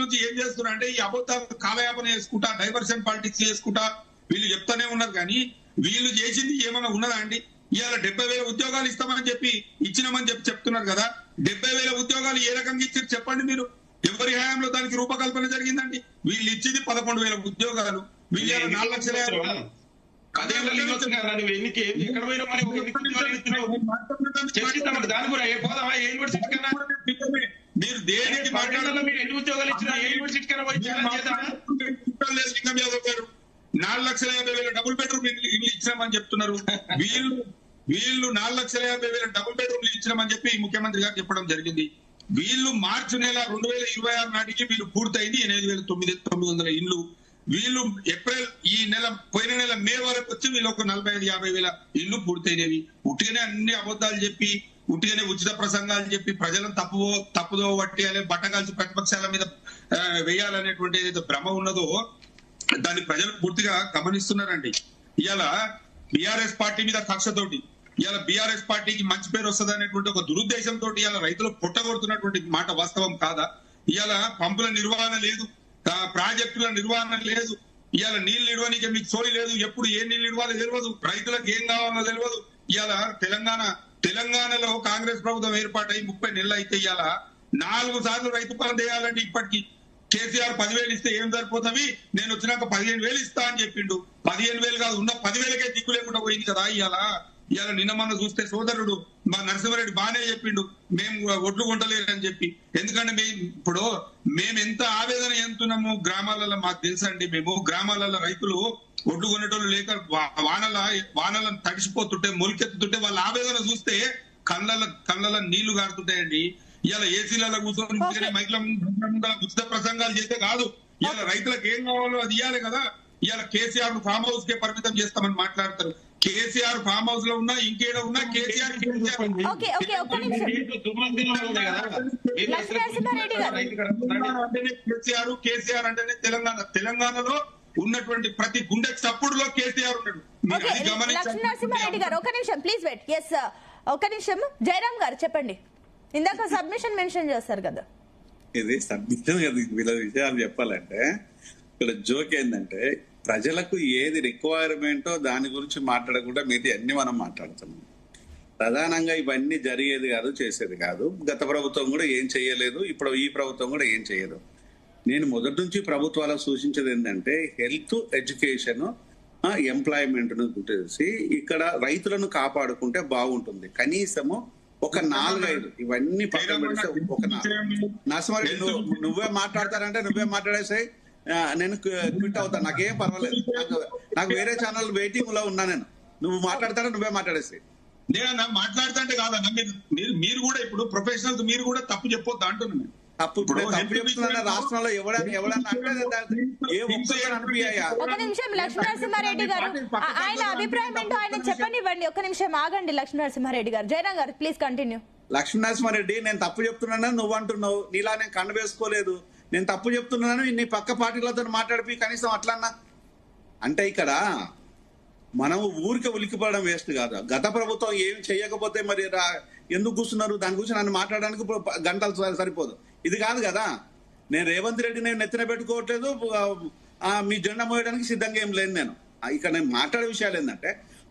నుంచి ఏం చేస్తున్నారు అంటే ఈ అబద్ధాలు కాలయాపన చేసుకుంటా, డైవర్షన్ పాలిటిక్స్ చేసుకుంటా వీళ్ళు చెప్తానే ఉన్నారు. కానీ వీళ్ళు చేసింది ఏమన్నా ఉన్నదా అండి? ఇవాళ 70,000 ఉద్యోగాలు ఇస్తామని చెప్పి ఇచ్చినామని చెప్తున్నారు కదా. 70,000 ఉద్యోగాలు ఏ రకంగా ఇచ్చారు చెప్పండి మీరు? ఎవరి హయాంలో దానికి రూపకల్పన జరిగిందండి? వీళ్ళు ఇచ్చింది 11,000 ఉద్యోగాలు. వీళ్ళు 4 లక్షల మీరు దేనికి మాట్లాడాలో మీరు ఎన్ని ఉద్యోగాలు ఇచ్చినా ఏ యూనివర్సిటీ కన్నా 4,50,000 డబుల్ బెడ్రూమ్ ఇల్లు ఇచ్చినామని చెప్తున్నారు. వీళ్ళు 4,50,000 డబుల్ బెడ్రూమ్లు ఇచ్చినామని చెప్పి ముఖ్యమంత్రి గారు చెప్పడం జరిగింది. వీళ్ళు మార్చి నెల 2026 నాటికి వీళ్ళు పూర్తయింది 8,900 ఇండ్లు. వీళ్ళు ఏప్రిల్ పోయిన నెల మే వరకు వచ్చి వీళ్ళు ఒక 45,000-50,000 ఇల్లు పూర్తయినవి. ఉట్టిగానే అన్ని అబద్ధాలు చెప్పి, ఉట్టిగానే ఉచిత ప్రసంగాలు చెప్పి ప్రజలను తప్పుదో పట్టేయాలి, బట్టగాల్చి ప్రతిపక్షాల మీద వేయాలనేటువంటి ఏదైతే భ్రమ ఉన్నదో దాన్ని ప్రజలు పూర్తిగా గమనిస్తున్నారండి. ఇవాళ బీఆర్ఎస్ పార్టీ మీద కక్షతోటి, ఇవాళ బీఆర్ఎస్ పార్టీకి మంచి పేరు వస్తుంది అనేటువంటి ఒక దురుద్దేశంతో ఇవాళ రైతులు పుట్టగొడుతున్నటువంటి మాట వాస్తవం కాదా? ఇవాళ పంపుల నిర్వహణ లేదు, ప్రాజెక్టుల నిర్వహణ లేదు, ఇవాళ నీళ్లు నిడవడానికి మీకు సోయి లేదు, ఎప్పుడు ఏ నీళ్లు నిడవాలో తెలియదు, రైతులకు ఏం కావాలో తెలియదు. ఇవాళ తెలంగాణలో కాంగ్రెస్ ప్రభుత్వం ఏర్పాటై 30 నెలలు అయితే ఇవాళ 4 సార్లు రైతు పనులు చేయాలండి. ఇప్పటికి కేసీఆర్ 10,000 ఇస్తే ఏం సరిపోతావి, నేను వచ్చినాక 15,000 ఇస్తా అని చెప్పిండు. 15,000 కాదు, ఉన్న 10,000కే దిక్కు లేకుండా పోయింది కదా. ఇవాళ నిన్న మొన్న చూస్తే సోదరుడు మా నరసింహారెడ్డి బానే చెప్పిండు, మేము ఒడ్లు కొంటలేరని చెప్పి. ఎందుకంటే ఇప్పుడు మేము ఎంత ఆవేదన ఎంతున్నాము గ్రామాలలో మాకు తెలుసండి. మేము గ్రామాలలో రైతులు ఒడ్లు కొనేటోళ్ళు లేక వానలను తడిసిపోతుంటే మొలికెత్తుతుంటే వాళ్ళ ఆవేదన చూస్తే కళ్ళ నీళ్లు గారుతుంటాయండి. ఇవాళ ఏసీలలో కూర్చొని మైక్ల ఉచిత ప్రసంగాలు చేస్తే కాదు, ఇవాళ రైతులకు ఏం కావాలో అది ఇవ్వాలి కదా. ఇవాళ కేసీఆర్ ను ఫామ్ హౌస్ కే పరిమితం చేస్తామని మాట్లాడతారు. కేసీఆర్ ఫామ్ హౌస్ లో ఉన్నా ఇంకేడ ఉన్నా కేసీఆర్ అంటేనే తెలంగాణలో ఉన్నటువంటి ప్రతి గుండె చప్పుడులో కేసీఆర్ ఉన్నాడు. లక్ష్మీ నరసింహారెడ్డి గారు ఒక నిమిషం ప్లీజ్ వెయిట్. ఎస్ ఒక నిమిషం. జయరామ్ గారు చెప్పండి, ఇందాక సబ్మిషన్ మెన్షన్ చేస్తారు కదా. ఇది సబ్మిషన్ కదా, వీళ్ళ విషయాలు చెప్పాలంటే ఇక్కడ జోక్ ఏంటంటే ప్రజలకు ఏది రిక్వైర్మెంటో దాని గురించి మాట్లాడకుండా మిగతా అన్ని మనం మాట్లాడుతున్నాం. ప్రధానంగా ఇవన్నీ జరిగేది కాదు, చేసేది కాదు. గత ప్రభుత్వం కూడా ఏం చేయలేదు, ఇప్పుడు ఈ ప్రభుత్వం కూడా ఏం చేయదు. నేను మొదటి నుంచి ప్రభుత్వాలకు సూచించేది ఏంటంటే హెల్త్, ఎడ్యుకేషన్, ఎంప్లాయ్మెంట్ ను గుర్తించి ఇక్కడ రైతులను కాపాడుకుంటే బాగుంటుంది. కనీసము ఒక 4-5 ఇవన్నీ పక్కన పెడితే ఒక నరసింహారెడ్డి నువ్వే మాట్లాడతారంటే నువ్వే మాట్లాడేసాయి, నేను క్విట్ అవుతాను, నాకేం పర్వాలేదు. నాకు వేరే ఛానల్ వెయిటింగ్ లో ఉన్నా, నేను నువ్వు మాట్లాడతారా నువ్వే మాట్లాడేసాయి. నేనన్నా మాట్లాడతా కాదన్నా, మీరు కూడా ఇప్పుడు ప్రొఫెషనల్స్ మీరు కూడా తప్పు చెప్పొద్దు అంటున్నాను. తప్పు చెప్తున్నా రాష్ట్రంలో ఎవడన్నా ఒక నిమిషం లక్ష్మీ నరసింహారెడ్డి గారు ఆయన అభిప్రాయం ఏంటో ఆయన చెప్పనివ్వండి. ఒక నిమిషం ఆగండి లక్ష్మీ నరసింహారెడ్డి గారు. జయరామ్ గారు ప్లీజ్ కంటిన్యూ. లక్ష్మీ నరసింహారెడ్డి, నేను తప్పు చెప్తున్నానని నువ్వు అంటున్నావు, నీలా నేను కండ వేసుకోలేదు. నేను తప్పు చెప్తున్నాను, నీ పక్క పార్టీలతో మాట్లాడిపి కనీసం అట్లన్నా అంటే ఇక్కడ మనం ఊరికి ఉలికిపడడం వేస్ట్ కాదు. గత ప్రభుత్వం ఏం చేయకపోతే మరి ఎందుకు కూర్చున్నారు? దాని గురించి నన్ను మాట్లాడడానికి గంటలు సరిపోదు. ఇది కాదు కదా. నేను రేవంత్ రెడ్డి నేను నెత్తిన పెట్టుకోవట్లేదు, మీ జెండా మోయడానికి సిద్ధంగా ఏం లేదు. నేను ఇక్కడ నేను మాట్లాడే విషయాలు ఏంటంటే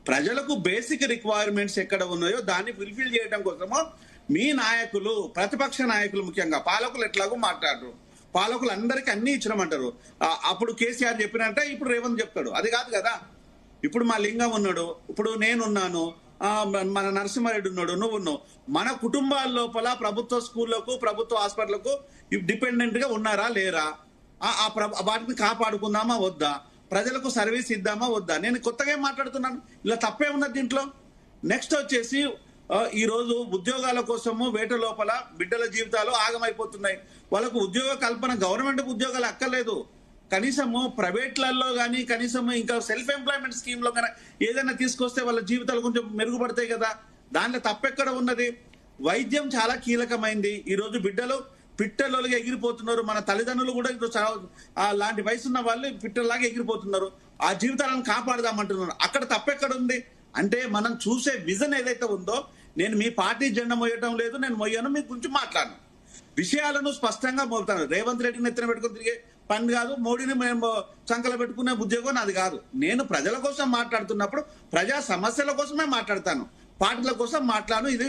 ప్రజలకు బేసిక్ రిక్వైర్మెంట్స్ ఎక్కడ ఉన్నాయో దాన్ని ఫుల్ఫిల్ చేయడం కోసము మీ నాయకులు, ప్రతిపక్ష నాయకులు ముఖ్యంగా, పాలకులు ఎట్లాగో మాట్లాడరు. పాలకులు అందరికీ అన్ని ఇచ్చినామంటారు. అప్పుడు కేసీఆర్ చెప్పినంటే ఇప్పుడు రేవంత్ చెప్తాడు. అది కాదు కదా. ఇప్పుడు మా లింగం ఉన్నాడు, ఇప్పుడు నేనున్నాను, మన నరసింహారెడ్డి ఉన్నాడు, నువ్వు ఉన్నావు. మన కుటుంబాల లోపల ప్రభుత్వ స్కూళ్లకు, ప్రభుత్వ హాస్పిటల్కు డిపెండెంట్ గా ఉన్నారా లేరా? వాటిని కాపాడుకుందామా వద్దా? ప్రజలకు సర్వీస్ ఇద్దామా వద్దా? నేను కొత్తగా ఏం మాట్లాడుతున్నాను, ఇలా తప్పే ఉన్నది దీంట్లో. నెక్స్ట్ వచ్చేసి ఈ రోజు ఉద్యోగాల కోసము వేట లోపల బిడ్డల జీవితాలు ఆగమైపోతున్నాయి. వాళ్ళకు ఉద్యోగ కల్పన, గవర్నమెంట్ ఉద్యోగాలు అక్కర్లేదు, కనీసము ప్రైవేట్లలో కానీ కనీసము ఇంకా సెల్ఫ్ ఎంప్లాయ్మెంట్ స్కీమ్ లో కానీ ఏదైనా తీసుకొస్తే వాళ్ళ జీవితాలు కొంచెం మెరుగుపడతాయి కదా. దాంట్లో తప్పెక్కడ ఉన్నది? వైద్యం చాలా కీలకమైంది. ఈ రోజు బిడ్డలు పిట్టలోగా ఎగిరిపోతున్నారు. మన తల్లిదండ్రులు కూడా ఇప్పుడు లాంటి వయసు ఉన్న వాళ్ళు పిట్టలాగా ఎగిరిపోతున్నారు. ఆ జీవితాలను కాపాడదామంటున్నారు. అక్కడ తప్పెక్కడ ఉంది అంటే మనం చూసే విజన్ ఏదైతే ఉందో, నేను మీ పార్టీ జెండా మోయటం లేదు, నేను మోయను, మీ గురించి మాట్లాడను. విషయాలను స్పష్టంగా మోపుతాను. రేవంత్ రెడ్డిని ఎత్తున పెట్టుకుని తిరిగే పని కాదు, మోడీని మేము చంకలు పెట్టుకునే ఉద్యోగం నాది కాదు. నేను ప్రజల కోసం మాట్లాడుతున్నప్పుడు ప్రజా సమస్యల కోసమే మాట్లాడతాను, పార్టీల కోసం మాట్లాడను. ఇది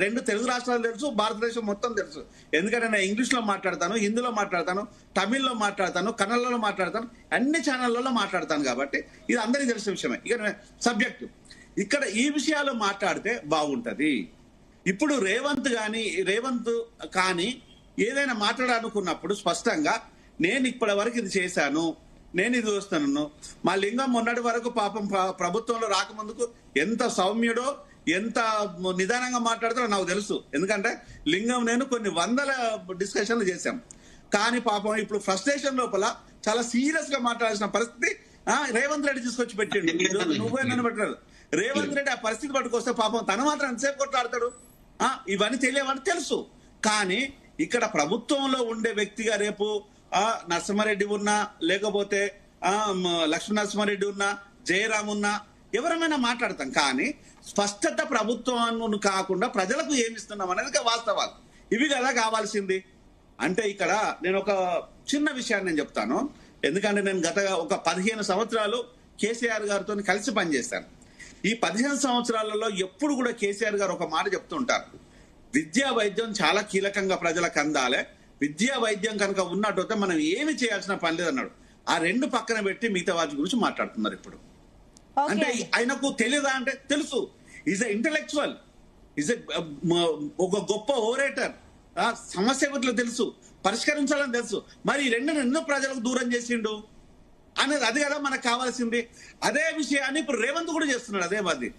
రెండు తెలుగు రాష్ట్రాలు తెలుసు, భారతదేశం మొత్తం తెలుసు. ఎందుకంటే నేను ఇంగ్లీష్ లో మాట్లాడతాను, హిందీలో మాట్లాడతాను, తమిళ్లో మాట్లాడతాను, కన్నడలో మాట్లాడతాను, అన్ని ఛానళ్లలో మాట్లాడతాను. కాబట్టి ఇది అందరికీ తెలిసిన విషయమే. ఇక సబ్జెక్టు ఇక్కడ ఈ విషయాలు మాట్లాడితే బాగుంటది. ఇప్పుడు రేవంత్ కానీ ఏదైనా మాట్లాడాలనుకున్నప్పుడు స్పష్టంగా నేను ఇప్పటి వరకు ఇది చేశాను, నేను ఇది చూస్తాను. మా లింగం మొన్నటి వరకు పాపం ప్రభుత్వంలో రాకముందుకు ఎంత సౌమ్యుడో ఎంత నిదానంగా మాట్లాడతారో నాకు తెలుసు. ఎందుకంటే లింగం నేను కొన్ని వందల డిస్కషన్లు చేశాం. కానీ పాపం ఇప్పుడు ఫ్రస్ట్రేషన్ లోపల చాలా సీరియస్ గా మాట్లాడాల్సిన పరిస్థితి రేవంత్ రెడ్డి తీసుకొచ్చి పెట్టిండు. నువ్వే నన్ను పెట్టారు. రేవంత్ రెడ్డి ఆ పరిస్థితి పట్టుకొస్తే పాపం తన మాత్రం ఎంతసేపు కొట్లాడతాడు? ఇవన్నీ తెలియవని తెలుసు. కానీ ఇక్కడ ప్రభుత్వంలో ఉండే వ్యక్తిగా రేపు నరసింహారెడ్డి ఉన్నా, లేకపోతే లక్ష్మీ నరసింహారెడ్డి ఉన్నా, జయరాం ఉన్నా, ఎవరమైనా మాట్లాడతాం. కానీ స్పష్టత ప్రభుత్వం కాకుండా ప్రజలకు ఏమిస్తున్నాం అనేది వాస్తవాలు. ఇవి కదా కావాల్సింది. అంటే ఇక్కడ నేను ఒక చిన్న విషయాన్ని నేను చెప్తాను. ఎందుకంటే నేను గత ఒక 15 సంవత్సరాలు కేసీఆర్ గారితో కలిసి పనిచేశాను. ఈ 15 సంవత్సరాలలో ఎప్పుడు కూడా కేసీఆర్ గారు ఒక మాట చెప్తుంటారు, విద్యా వైద్యం చాలా కీలకంగా ప్రజలకు అందాలి. విద్యా వైద్యం కనుక ఉన్నట్టయితే మనం ఏమి చేయాల్సిన పని లేదన్నాడు. ఆ రెండు పక్కన పెట్టి మిగతా వాటి గురించి మాట్లాడుతున్నారు ఇప్పుడు. అంటే ఆయనకు తెలియదా అంటే తెలుసు. ఈజ్ ఎ ఇంటలెక్చువల్, ఈజ్ ఒక గొప్ప ఓరేటర్. సమస్య గురించి తెలుసు, పరిష్కరించాలని తెలుసు. మరి ఈ రెండు ఎన్నో ప్రజలకు దూరం చేసిండు అనేది అది కదా మనకు కావాల్సింది. అదే విషయాన్ని ఇప్పుడు రేవంత్ కూడా చేస్తున్నాడు. అదే మాది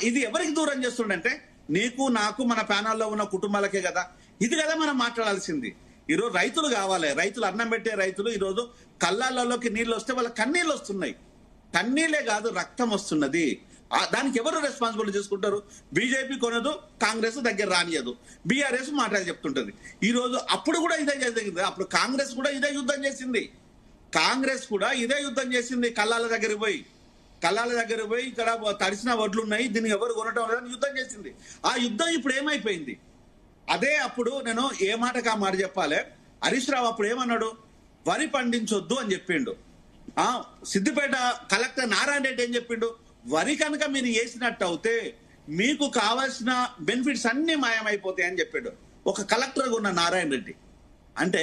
ఇది ఎవరికి దూరం చేస్తుండంటే నీకు, నాకు, మన ప్యానల్లో ఉన్న కుటుంబాలకే కదా. ఇది కదా మనం మాట్లాడాల్సింది. ఈరోజు రైతులు కావాలి. రైతులు అన్నం పెట్టే రైతులు ఈరోజు కళ్ళాలలోకి నీళ్ళు వస్తే వాళ్ళ కన్నీళ్ళు వస్తున్నాయి. కన్నీళ్ళే కాదు, రక్తం వస్తున్నది. దానికి ఎవరు రెస్పాన్సిబిలిటీ తీసుకుంటారు? బీజేపీ కొనదు, కాంగ్రెస్ దగ్గర రానియదు, బీఆర్ఎస్ మాట్లాడి చెప్తుంటది. ఈ రోజు అప్పుడు కూడా ఇదే జరిగింది. అప్పుడు కాంగ్రెస్ కూడా ఇదే యుద్ధం చేసింది. కళ్ళాల దగ్గరికి పోయి ఇక్కడ తడిసిన వడ్లు ఉన్నాయి, దీన్ని ఎవరు కొనటం లేదని యుద్ధం చేసింది. ఆ యుద్ధం ఇప్పుడు ఏమైపోయింది? అదే అప్పుడు నేను ఏ మాటకు ఆ మాట చెప్పాలి. హరీష్ రావు అప్పుడు ఏమన్నాడు? వరి పండించొద్దు అని చెప్పిండు. సిద్దిపేట కలెక్టర్ నారాయణ రెడ్డి ఏం చెప్పిండు? వరి కనుక మీరు వేసినట్టు అవుతే మీకు కావాల్సిన బెనిఫిట్స్ అన్ని మాయమైపోతాయి అని చెప్పాడు ఒక కలెక్టర్ ఉన్న నారాయణ రెడ్డి. అంటే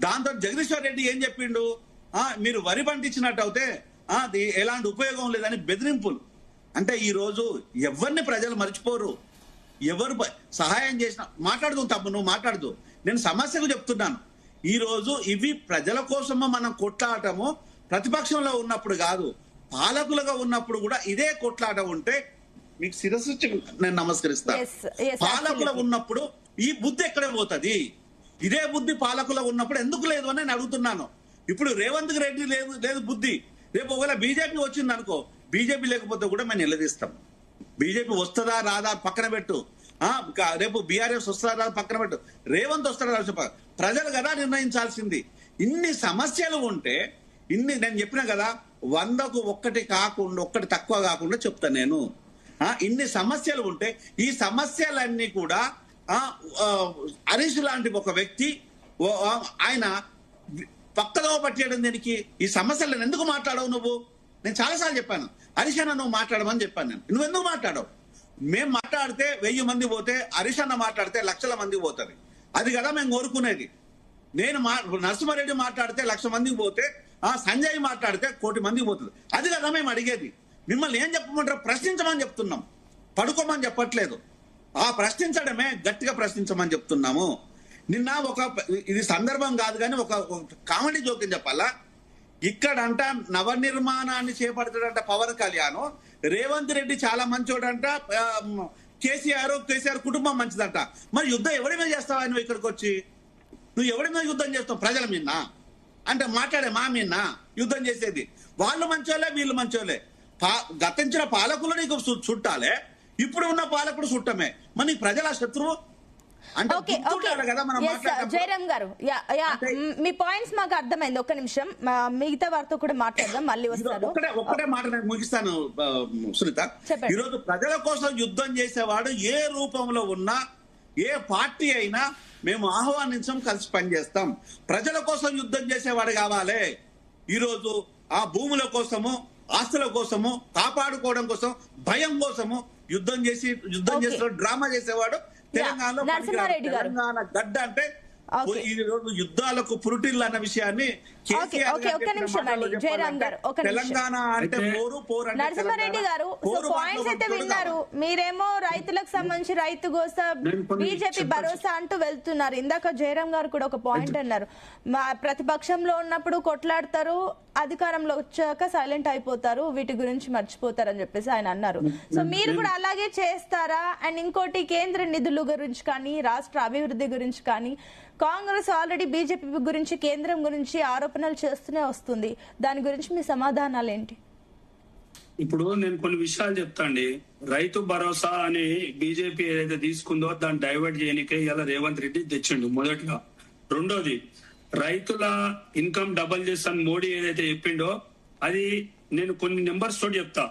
దాంతో జగదీశ్వర్ రెడ్డి ఏం చెప్పిండు? మీరు వరి పండించినట్టు అవుతే అది ఎలాంటి ఉపయోగం లేదని బెదిరింపులు. అంటే ఈ రోజు ఎవరిని ప్రజలు మర్చిపోరు. ఎవరు సహాయం చేసినా మాట్లాడుతూ తప్పు, నువ్వు మాట్లాడుతూ, నేను సమస్యకు చెప్తున్నాను. ఈ రోజు ఇవి ప్రజల కోసము మనం కొట్లాడటము ప్రతిపక్షంలో ఉన్నప్పుడు కాదు, పాలకులుగా ఉన్నప్పుడు కూడా ఇదే కొట్లాట ఉంటే మీకు శిరస్సు నేను నమస్కరిస్తాను. పాలకులు ఉన్నప్పుడు ఈ బుద్ధి ఎక్కడ పోతుంది? ఇదే బుద్ధి పాలకులు ఉన్నప్పుడు ఎందుకు లేదు అని నేను అడుగుతున్నాను. ఇప్పుడు రేవంత్ రెడ్డి లేదు బుద్ధి. రేపు ఒకవేళ బీజేపీ వచ్చింది అనుకో, బీజేపీ లేకపోతే కూడా మేము నిలదీస్తాం. బీజేపీ వస్తుందా రాదా పక్కన పెట్టు, రేపు బీఆర్ఎస్ వస్తుందా రాదా పక్కన పెట్టు, రేవంత్ వస్తారా ప్రజలు కదా నిర్ణయించాల్సింది. ఇన్ని సమస్యలు ఉంటే నేను చెప్పినా కదా, 100కు 1 కాకుండా 1 తక్కువ కాకుండా చెప్తాను నేను. ఇన్ని సమస్యలు ఉంటే ఈ సమస్యలన్నీ కూడా హరీష్ లాంటి ఒక వ్యక్తి ఆయన పక్కదో పట్టేయడం దేనికి? ఈ సమస్యలను ఎందుకు మాట్లాడవు నువ్వు? నేను చాలాసార్లు చెప్పాను, హరీష్ అన్న నువ్వు మాట్లాడమని చెప్పాను. నువ్వు ఎందుకు మాట్లాడవు? మేము మాట్లాడితే 1000 మంది పోతే, హరీష్ అన్న మాట్లాడితే లక్షల మంది పోతుంది. అది కదా మేము కోరుకునేది. నేను నరసింహారెడ్డి మాట్లాడితే 1,00,000 మందికి పోతే, సంజయ్ మాట్లాడితే 1,000,000 మందికి పోతుంది. అది కదా మేము అడిగేది. మిమ్మల్ని ఏం చెప్పమంటారు? ప్రశ్నించమని చెప్తున్నాం, పడుకోమని చెప్పట్లేదు. ప్రశ్నించడమే, గట్టిగా ప్రశ్నించమని చెప్తున్నాము. నిన్న ఇది సందర్భం కాదు కానీ ఒక కామెడీ జోక్యం చెప్పాలా. ఇక్కడంట నవనిర్మాణాన్ని చేపడతాడంట పవన్ కళ్యాణ్, రేవంత్ రెడ్డి చాలా మంచోడంట, కేసీఆర్ కుటుంబం మంచిదంట. మరి యుద్ధం ఎవరి మీద చేస్తావా నువ్వు? ఇక్కడికి వచ్చి నువ్వు ఎవరి మీద యుద్ధం చేస్తావు? ప్రజల మీద అంటే మాట్లాడే మా మీద యుద్ధం చేసేది? వాళ్ళు మంచోళ్ళే, వీళ్ళు మంచోళ్ళే. గతించిన పాలకులు నీకు చుట్టాలే, ఇప్పుడు ఉన్న పాలకుడు చుట్టమే. మరి నీకు ప్రజల శత్రువు అంటే కదా మనం మాట్లాడాలి. జయరామ్ గారు, మీ పాయింట్స్ మాకు అర్థమైంది. ఒక్క నిమిషం, మిగతా వారితో కూడా మాట్లాడదాం, మళ్ళీ వస్తారు. ఒక్కటే మాట నేను ముగిస్తాను సునీత. ఈరోజు ప్రజల కోసం యుద్ధం చేసేవాడు ఏ రూపంలో ఉన్నా ఏ పార్టీ అయినా మేము ఆహ్వానించం, కలిసి పనిచేస్తాం. ప్రజల కోసం యుద్ధం చేసేవాడు కావాలి. ఈరోజు ఆ భూముల కోసము, ఆస్తుల కోసము, కాపాడుకోవడం కోసం, భయం కోసము యుద్ధం చేసిన డ్రామా చేసేవాడు తెలంగాణలో నరసింహారెడ్డి గారు. తెలంగాణ గడ్డ అంటే ఈ రోజు యుద్ధాలకు పురుటిల్లు అన్న విషయాన్ని తెలంగాణ అంటే నరసింహారెడ్డి గారు పాయింట్స్ అయితే విన్నారు. మీరేమో రైతులకు సంబంధించి రైతు గోసా, బీజేపీ భరోసా అంటూ వెళ్తున్నారు. ఇందాక జయరాం గారు కూడా ఒక పాయింట్ అన్నారు, ప్రతిపక్షంలో ఉన్నప్పుడు కొట్లాడతారు, అధికారంలో వచ్చాక సైలెంట్ అయిపోతారు, వీటి గురించి మర్చిపోతారు అని చెప్పేసి ఆయన అన్నారు. సో మీరు కూడా అలాగే చేస్తారా? అండ్ ఇంకోటి, కేంద్ర నిధుల గురించి కానీ, రాష్ట్ర అభివృద్ధి గురించి కానీ కాంగ్రెస్ ఆల్రెడీ బీజేపీ గురించి, కేంద్రం గురించి ఆరోపణలు చేస్తూనే వస్తుంది. దాని గురించి మీ సమాధానాలు ఏంటి? ఇప్పుడు నేను కొన్ని విషయాలు చెప్తాండి. రైతు భరోసా అని బీజేపీ ఏదైతే తీసుకుందో దాన్ని డైవర్ట్ చేయనికే ఇలా రేవంత్ రెడ్డి తెచ్చిండు మొదటిగా. రెండోది, రైతుల ఇన్కమ్ డబల్ చేస్తాను మోడీ ఏదైతే చెప్పిండో అది నేను కొన్ని నెంబర్స్ తోటి చెప్తా.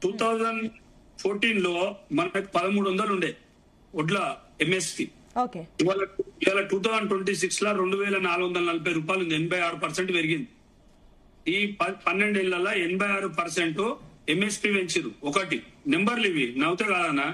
2014 లో మనకు 1300 ఉండే వడ్ల ఎంఎస్పి. ఇవాళ 2026 లో 2440 రూపాయలు ఉంది. 86% పెరిగింది. ఈ 12 ఏళ్లలో 86% ఎంఎస్పి పెంచారు. ఒకటి నెంబర్లు ఇవి నవ్వుతే కాదన్నా.